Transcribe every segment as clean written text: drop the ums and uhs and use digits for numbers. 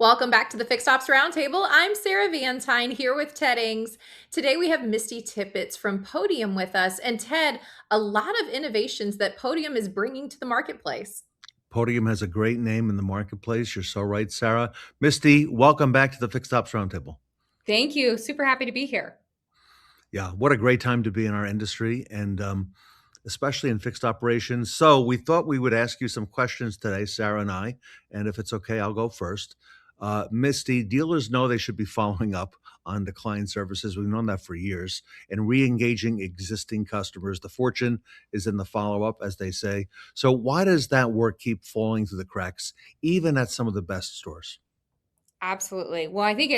Welcome back to the Fixed Ops Roundtable. I'm Sarah Vantine here with Ted Ings. Today we have Misty Tippets from Podium with us. And Ted, a lot of innovations that Podium is bringing to the marketplace. Podium has a great name in the marketplace. You're so right, Sarah. Misty, welcome back to the Fixed Ops Roundtable. Thank you. Super happy to be here. Yeah, what a great time to be in our industry and especially in fixed operations. So we thought we would ask you some questions today, Sarah and I, and if it's okay, I'll go first. Misty, dealers know they should be following up on the client services. We've known that for years and re-engaging existing customers. The fortune is in the follow-up, as they say. So why does that work keep falling through the cracks, even at some of the best stores? Absolutely. Well, I think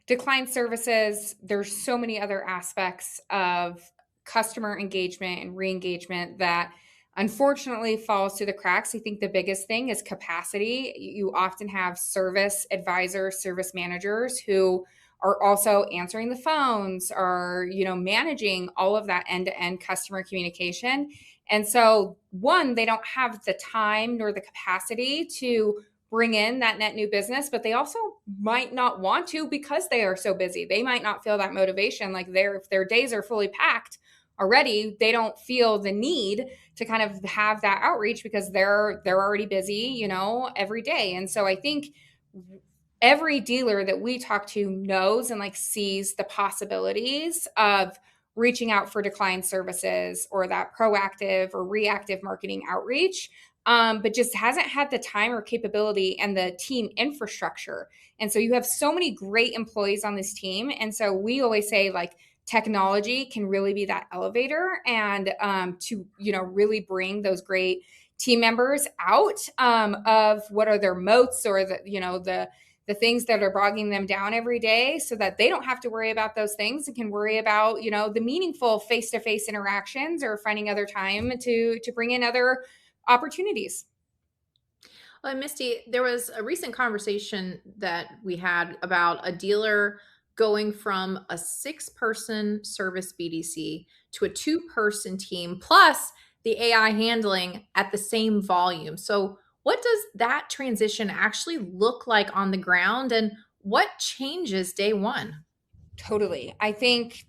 decline services, there's so many other aspects of customer engagement and re-engagement that unfortunately falls through the cracks. I think the biggest thing is capacity. You often have service advisors, service managers who are also answering the phones, are, managing all of that end-to-end customer communication. And so one, they don't have the time nor the capacity to bring in that net new business, but they also might not want to because they are so busy. They might not feel that motivation. Like if their days are fully packed already, they don't feel the need to kind of have that outreach because they're already busy, every day. And so I think every dealer that we talk to knows and sees the possibilities of reaching out for decline services or that proactive or reactive marketing outreach, but just hasn't had the time or capability and the team infrastructure. And so you have so many great employees on this team. And so we always say technology can really be that elevator and to, really bring those great team members out of what are their moats or the things that are bogging them down every day so that they don't have to worry about those things and can worry about, the meaningful face-to-face interactions or finding other time to bring in other opportunities. Well, Misty, there was a recent conversation that we had about a dealer going from a 6-person service BDC to a 2-person team, plus the AI handling at the same volume. So what does that transition actually look like on the ground, and what changes day one? Totally. I think,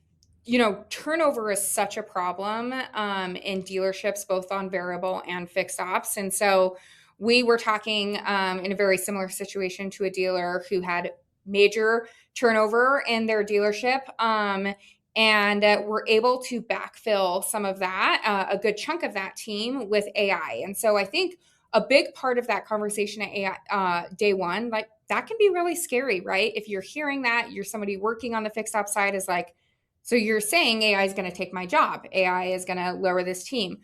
turnover is such a problem in dealerships, both on variable and fixed ops. And so we were talking in a very similar situation to a dealer who had major turnover in their dealership. And we're able to backfill some of that, a good chunk of that team with AI. And so I think a big part of that conversation at AI, day one, that can be really scary, right? If you're hearing that, you're somebody working on the fixed op side is so you're saying AI is going to take my job. AI is going to lower this team.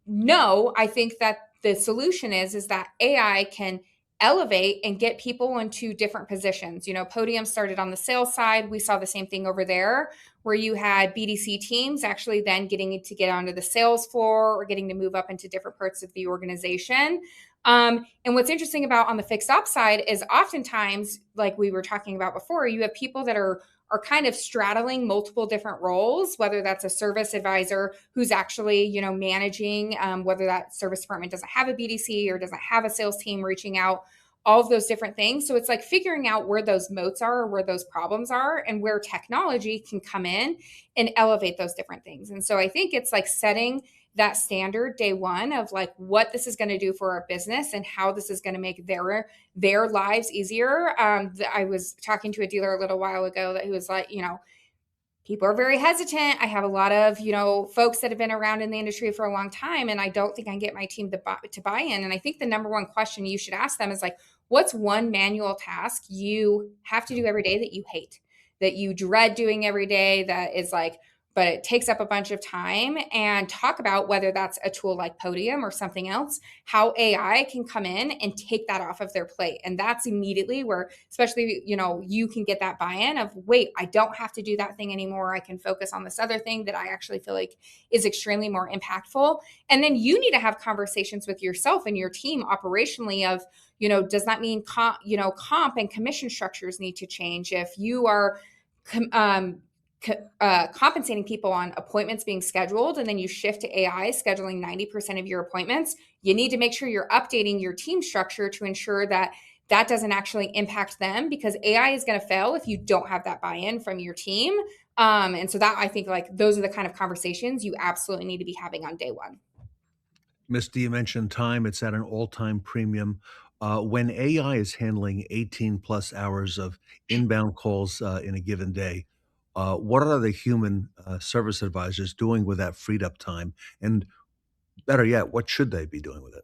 No, I think that the solution is that AI can elevate and get people into different positions. Podium started on the sales side. We saw the same thing over there where you had BDC teams actually then getting to get onto the sales floor or getting to move up into different parts of the organization. And what's interesting about on the fixed ops side is oftentimes, like we were talking about before, you have people that are kind of straddling multiple different roles, whether that's a service advisor who's actually, managing, whether that service department doesn't have a BDC or doesn't have a sales team reaching out, all of those different things. So it's figuring out where those moats are or where those problems are and where technology can come in and elevate those different things. And so I think it's setting that standard day one of what this is going to do for our business and how this is going to make their lives easier. I was talking to a dealer a little while ago that he was people are very hesitant. I have a lot of, folks that have been around in the industry for a long time, and I don't think I can get my team to buy in. And I think the number one question you should ask them is what's one manual task you have to do every day that you hate, that you dread doing every day, that is but it takes up a bunch of time, and talk about whether that's a tool like Podium or something else, how AI can come in and take that off of their plate. And that's immediately where, especially, you can get that buy-in of, wait, I don't have to do that thing anymore. I can focus on this other thing that I actually feel is extremely more impactful. And then you need to have conversations with yourself and your team operationally of, does that mean comp and commission structures need to change? If you are compensating people on appointments being scheduled, and then you shift to AI scheduling 90% of your appointments, you need to make sure you're updating your team structure to ensure that that doesn't actually impact them, because AI is going to fail if you don't have that buy-in from your team. And so that, I think, like, those are the kind of conversations you absolutely need to be having on day one. Misty, you mentioned time. It's at an all-time premium. When AI is handling 18 plus hours of inbound calls in a given day, what are the human service advisors doing with that freed up time? And better yet, what should they be doing with it?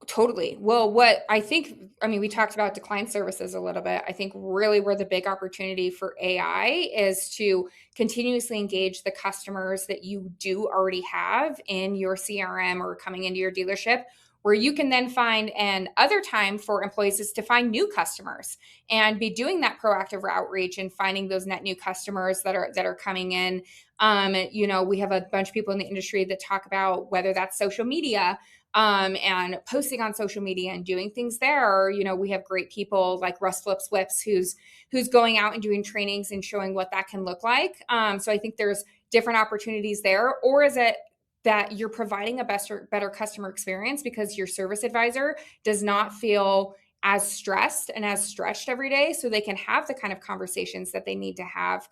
Totally. Well, what I think, I mean, we talked about decline services a little bit. I think really where the big opportunity for AI is to continuously engage the customers that you do already have in your CRM or coming into your dealership, where you can then find, and other time for employees is to find new customers and be doing that proactive outreach and finding those net new customers that are coming in. We have a bunch of people in the industry that talk about whether that's social media, and posting on social media and doing things there. We have great people like Russ Flips Whips, who's going out and doing trainings and showing what that can look like. So I think there's different opportunities there. Or is it that you're providing a better customer experience because your service advisor does not feel as stressed and as stretched every day, so they can have the kind of conversations that they need to have,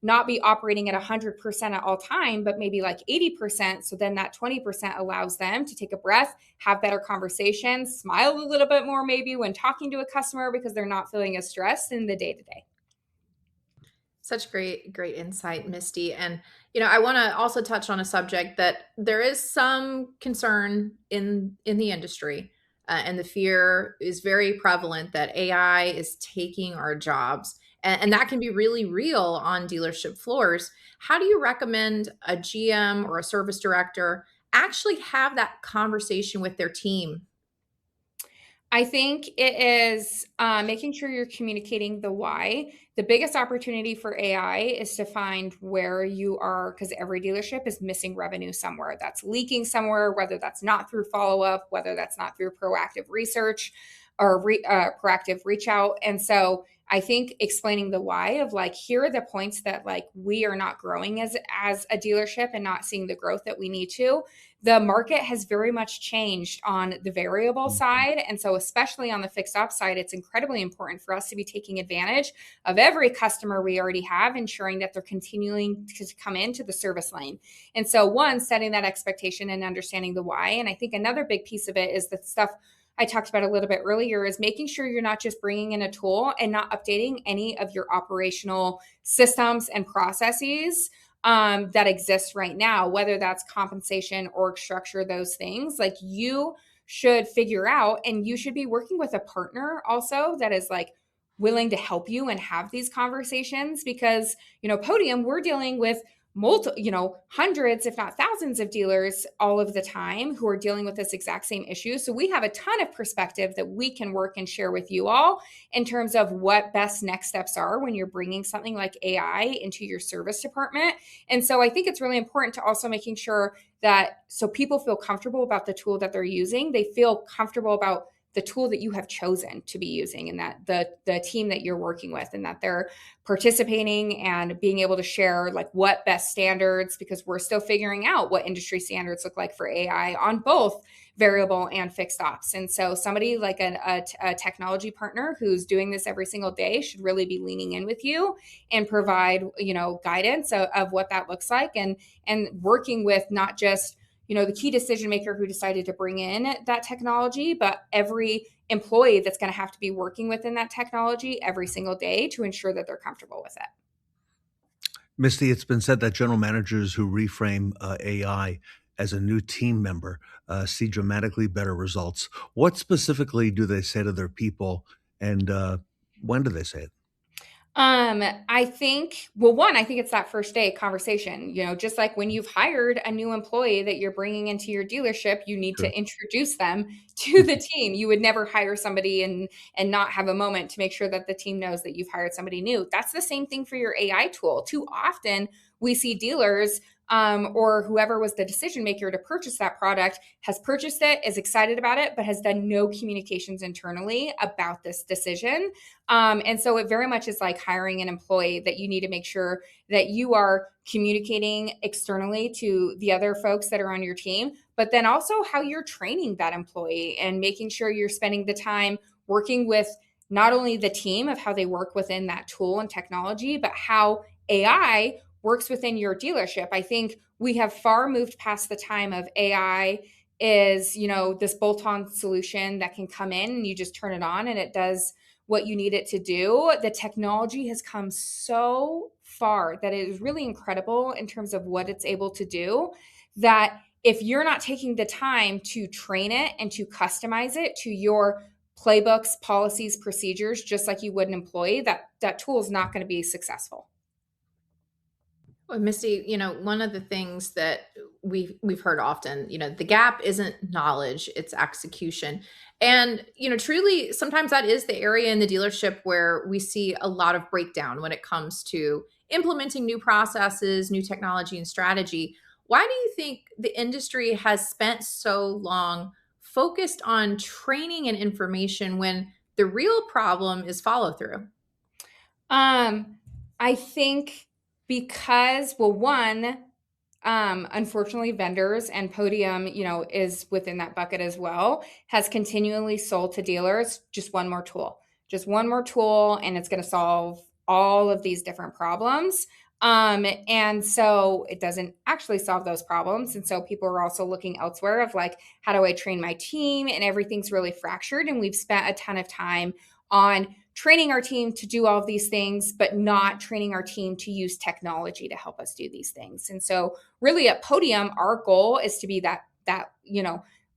not be operating at 100% at all time, but maybe like 80%. So then that 20% allows them to take a breath, have better conversations, smile a little bit more maybe when talking to a customer, because they're not feeling as stressed in the day to day. Such great insight, Misty. And I want to also touch on a subject that there is some concern in the industry, and the fear is very prevalent that AI is taking our jobs, and that can be really real on dealership floors. How do you recommend a GM or a service director actually have that conversation with their team? I think it is making sure you're communicating the why. The biggest opportunity for AI is to find where you are, because every dealership is missing revenue somewhere. That's leaking somewhere, whether that's not through follow up, whether that's not through proactive research or proactive reach out. And so I think explaining the why of, like, here are the points that, like, we are not growing as a dealership and not seeing the growth that we need to. The market has very much changed on the variable Mhm. side. And so, especially on the fixed ops side, it's incredibly important for us to be taking advantage of every customer we already have, ensuring that they're continuing to come into the service lane. And so, one, setting that expectation and understanding the why. And I think another big piece of it is the stuff I talked about a little bit earlier, is making sure you're not just bringing in a tool and not updating any of your operational systems and processes that exists right now, whether that's compensation, org structure, those things. Like, you should figure out, and you should be working with a partner also that is, like, willing to help you and have these conversations, because Podium, we're dealing with hundreds if not thousands of dealers all of the time who are dealing with this exact same issue. So we have a ton of perspective that we can work and share with you all in terms of what best next steps are when you're bringing something like AI into your service department. And so I think it's really important to also making sure that, so people feel comfortable about the tool that they're using, they feel comfortable about the tool that you have chosen to be using, and that the team that you're working with, and that they're participating and being able to share, like, what best standards, because we're still figuring out what industry standards look like for AI on both variable and fixed ops. And so somebody like a technology partner who's doing this every single day should really be leaning in with you and provide guidance of what that looks like, and working with not just the key decision maker who decided to bring in that technology, but every employee that's going to have to be working within that technology every single day to ensure that they're comfortable with it. Misty, it's been said that general managers who reframe AI as a new team member see dramatically better results. What specifically do they say to their people, and when do they say it? I think, well, one, I think it's that first day conversation. Just like when you've hired a new employee that you're bringing into your dealership, you need True. to introduce them to the team. You would never hire somebody and not have a moment to make sure that the team knows that you've hired somebody new. That's the same thing for your AI tool. Too often we see dealers, or whoever was the decision maker to purchase that product, has purchased it, is excited about it, but has done no communications internally about this decision. And so it very much is like hiring an employee, that you need to make sure that you are communicating externally to the other folks that are on your team, but then also how you're training that employee and making sure you're spending the time working with not only the team of how they work within that tool and technology, but how AI works within your dealership. I think we have far moved past the time of AI is, this bolt-on solution that can come in and you just turn it on and it does what you need it to do. The technology has come so far that it is really incredible in terms of what it's able to do, that if you're not taking the time to train it and to customize it to your playbooks, policies, procedures, just like you would an employee, that tool is not going to be successful. Well, Misty, one of the things that we've heard often, the gap isn't knowledge, it's execution. And, truly sometimes that is the area in the dealership where we see a lot of breakdown when it comes to implementing new processes, new technology and strategy. Why do you think the industry has spent so long focused on training and information when the real problem is follow through? I think because, well, one, unfortunately, vendors and Podium, is within that bucket as well, has continually sold to dealers just one more tool, and it's going to solve all of these different problems. And so it doesn't actually solve those problems. And so people are also looking elsewhere of like, how do I train my team? And everything's really fractured. And we've spent a ton of time on training our team to do all of these things, but not training our team to use technology to help us do these things. And so really at Podium, our goal is to be that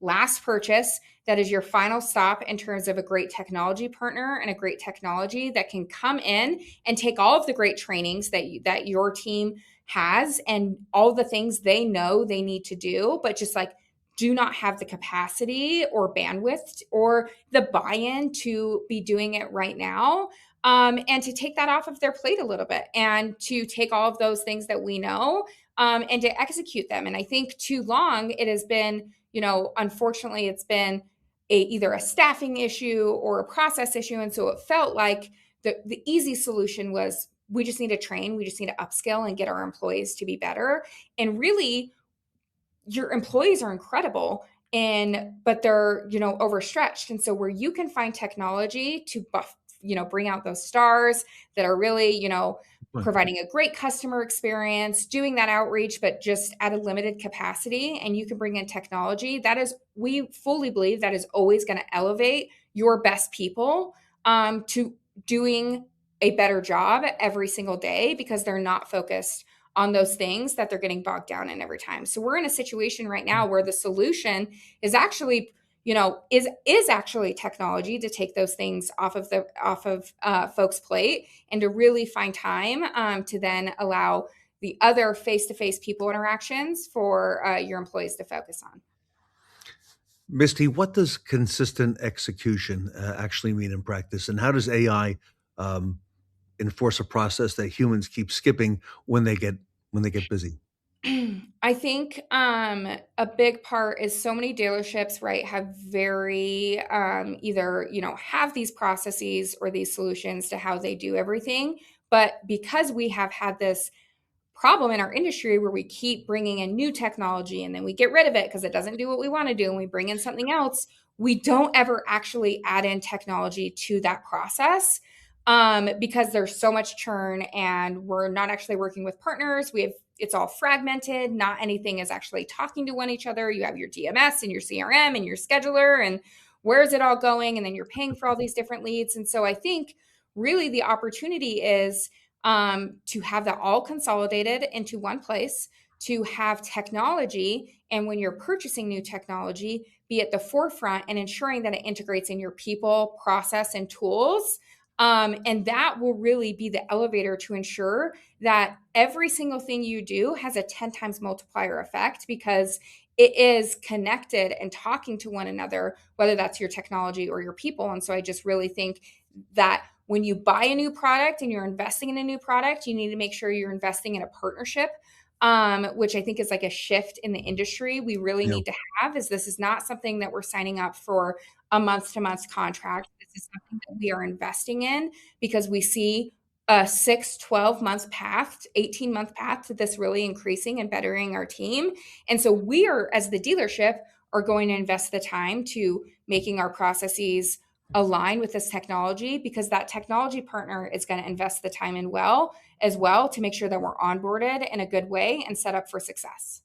last purchase that is your final stop in terms of a great technology partner and a great technology that can come in and take all of the great trainings that your team has and all the things they know they need to do, but just like do not have the capacity or bandwidth or the buy-in to be doing it right now. And to take that off of their plate a little bit and to take all of those things that we know and to execute them. And I think too long it has been, unfortunately, it's been either a staffing issue or a process issue. And so it felt like the easy solution was we just need to train, we just need to upskill and get our employees to be better. And really, your employees are incredible but they're, overstretched. And so where you can find technology to buff, bring out those stars that are really, providing a great customer experience, doing that outreach, but just at a limited capacity. And you can bring in technology we fully believe that is always going to elevate your best people to doing a better job every single day because they're not focused on those things that they're getting bogged down in every time. So we're in a situation right now where the solution is actually, is actually technology to take those things off of folks' plate and to really find time to then allow the other face-to-face people interactions for your employees to focus on. Misty, what does consistent execution actually mean in practice, and how does AI enforce a process that humans keep skipping when they get busy? I think a big part is so many dealerships, right, have very either, have these processes or these solutions to how they do everything. But because we have had this problem in our industry where we keep bringing in new technology and then we get rid of it because it doesn't do what we want to do and we bring in something else, we don't ever actually add in technology to that process because there's so much churn and we're not actually working with partners. It's all fragmented. Not anything is actually talking to each other. You have your DMS and your CRM and your scheduler, and where's it all going? And then you're paying for all these different leads. And so I think really the opportunity is to have that all consolidated into one place, to have technology. And when you're purchasing new technology, be at the forefront and ensuring that it integrates in your people, process, and tools. And that will really be the elevator to ensure that every single thing you do has a 10 times multiplier effect because it is connected and talking to one another, whether that's your technology or your people. And so I just really think that when you buy a new product and you're investing in a new product, you need to make sure you're investing in a partnership, which I think is like a shift in the industry we really need to have. This is not something that we're signing up for a month-to-month contract. This is something that we are investing in because we see a 6, 12-month path, 18-month path to this really increasing and bettering our team. And so we are, as the dealership, are going to invest the time to making our processes align with this technology, because that technology partner is going to invest the time in well as well to make sure that we're onboarded in a good way and set up for success.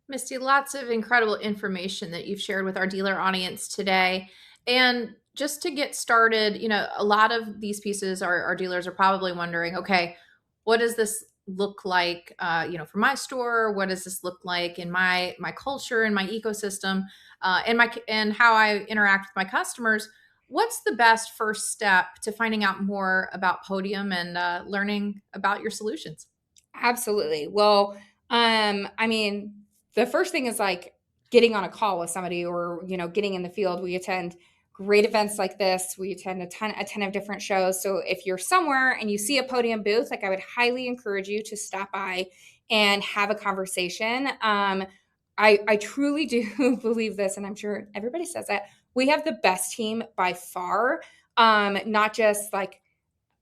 Misty, lots of incredible information that you've shared with our dealer audience today. And just to get started, a lot of these pieces, our dealers are probably wondering, okay, what does this look like, for my store? What does this look like in my culture and my ecosystem, and how I interact with my customers? What's the best first step to finding out more about Podium and learning about your solutions? Absolutely. Well, I mean, the first thing is like getting on a call with somebody, or, getting in the field. We attend great events like this. We attend a ton of different shows. So if you're somewhere and you see a Podium booth, like, I would highly encourage you to stop by and have a conversation. I truly do believe this, and I'm sure everybody says that. We have the best team by far. Not just like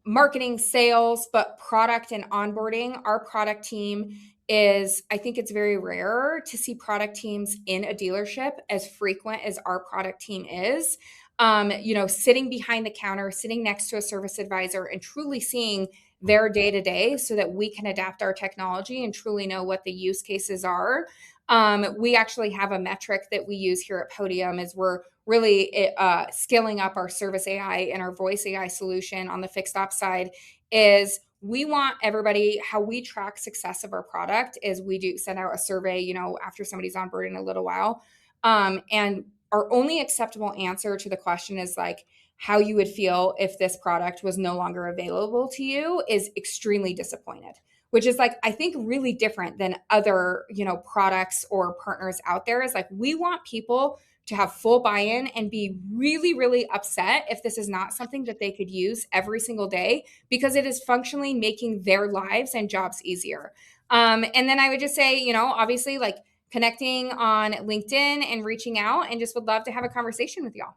marketing, sales, but product and onboarding. Our product team is, I think it's very rare to see product teams in a dealership as frequent as our product team is. Sitting behind the counter, sitting next to a service advisor, and truly seeing their day to day so that we can adapt our technology and truly know what the use cases are. We actually have a metric that we use here at Podium, is we're really scaling up our service AI and our voice AI solution on the fixed ops side. Is we want everybody, how we track success of our product is we do send out a survey, after somebody's on board in a little while. And our only acceptable answer to the question is like, how you would feel if this product was no longer available to you, is extremely disappointed, which is like, I think, really different than other, products or partners out there. Is like, we want people to have full buy-in and be really, really upset if this is not something that they could use every single day, because it is functionally making their lives and jobs easier. And then I would just say, obviously, like, connecting on LinkedIn and reaching out, and just would love to have a conversation with y'all.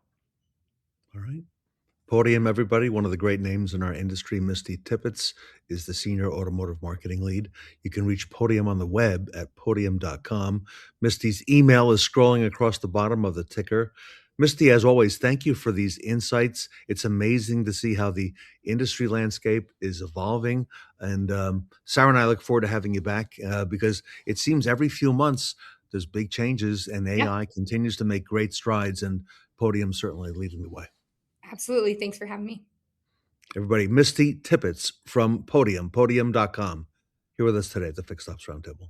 All right. Podium, everybody, one of the great names in our industry. Misty Tippets is the senior automotive marketing lead. You can reach Podium on the web at podium.com. Misty's email is scrolling across the bottom of the ticker. Misty, as always, thank you for these insights. It's amazing to see how the industry landscape is evolving. And Sarah and I look forward to having you back because it seems every few months there's big changes, and Yeah, AI continues to make great strides, and Podium certainly leading the way. absolutely. Thanks for having me. Everybody, Misty Tippets from Podium, podium.com, here with us today at the Fixed Ops Roundtable.